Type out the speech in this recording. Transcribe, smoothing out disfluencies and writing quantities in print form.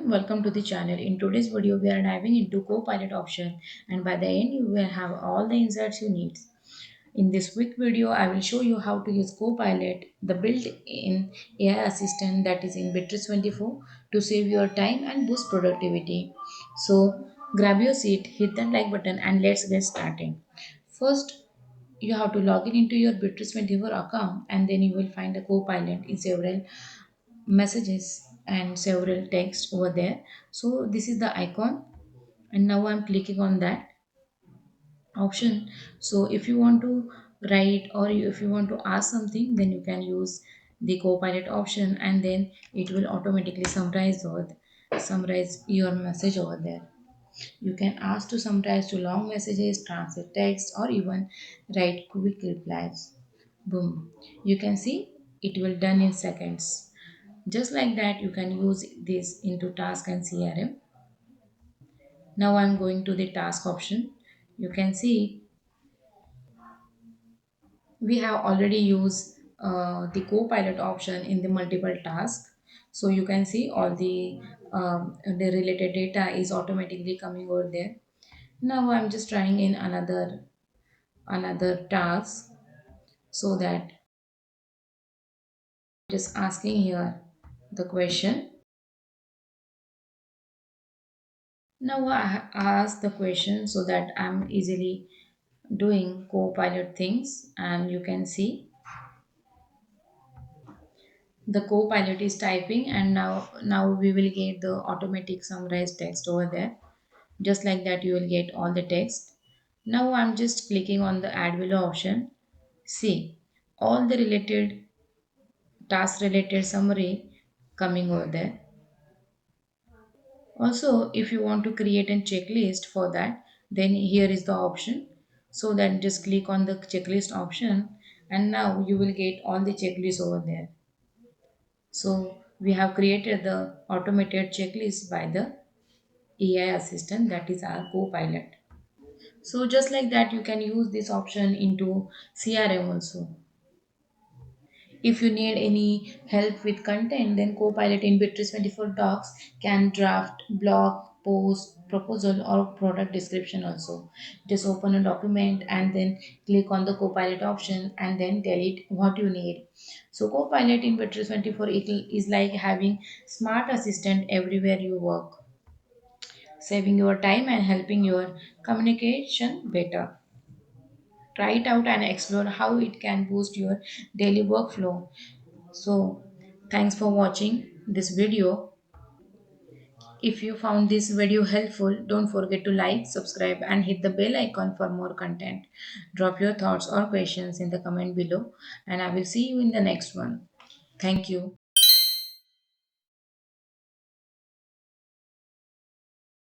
everyone, welcome to the channel. In today's video, we are diving into Copilot option, and by the end, you will have all the insights you need. In this quick video, I will show you how to use Copilot, the built-in AI assistant that is in Bitrix24 to save your time and boost productivity. So grab your seat, hit that like button, and let's get started. First, you have to log in into your Bitrix24 account, and then you will find a Copilot in several messages and several text over there. So this is the icon, and now I'm clicking on that option. So if you want to write or if you want to ask something, then you can use the copilot option, and then it will automatically summarize your message over there. You can ask to summarize to long messages, translate text, or even write quick replies. Boom, you can see it will done in seconds. Just like that, you can use this into task and CRM. Now I'm going to the task option. You can see we have already used the co-pilot option in the multiple tasks. So you can see all the related data is automatically coming over there. Now I'm just trying in another task, so that just asking here the question. Now I ask the question so that I'm easily doing co-pilot things, and you can see the co-pilot is typing, and now we will get the automatic summarized text over there. Just like that, you will get all the text. Now I'm just clicking on the add below option. See all the related task related summary coming over there. Also, if you want to create a checklist for that, then here is the option. So then just click on the checklist option, and now you will get all the checklists over there. So we have created the automated checklist by the AI assistant, that is our co-pilot. So just like that, you can use this option into CRM also. If you need any help with content, then Copilot in Bitrix24 Docs can draft blog, post, proposal, or product description also. Just open a document and then click on the Copilot option and then tell it what you need. So Copilot in Bitrix24 is like having smart assistant everywhere you work, saving your time and helping your communication better. Try it out and explore how it can boost your daily workflow. So, thanks for watching this video. If you found this video helpful, don't forget to like, subscribe, and hit the bell icon for more content. Drop your thoughts or questions in the comment below, and I will see you in the next one. Thank you.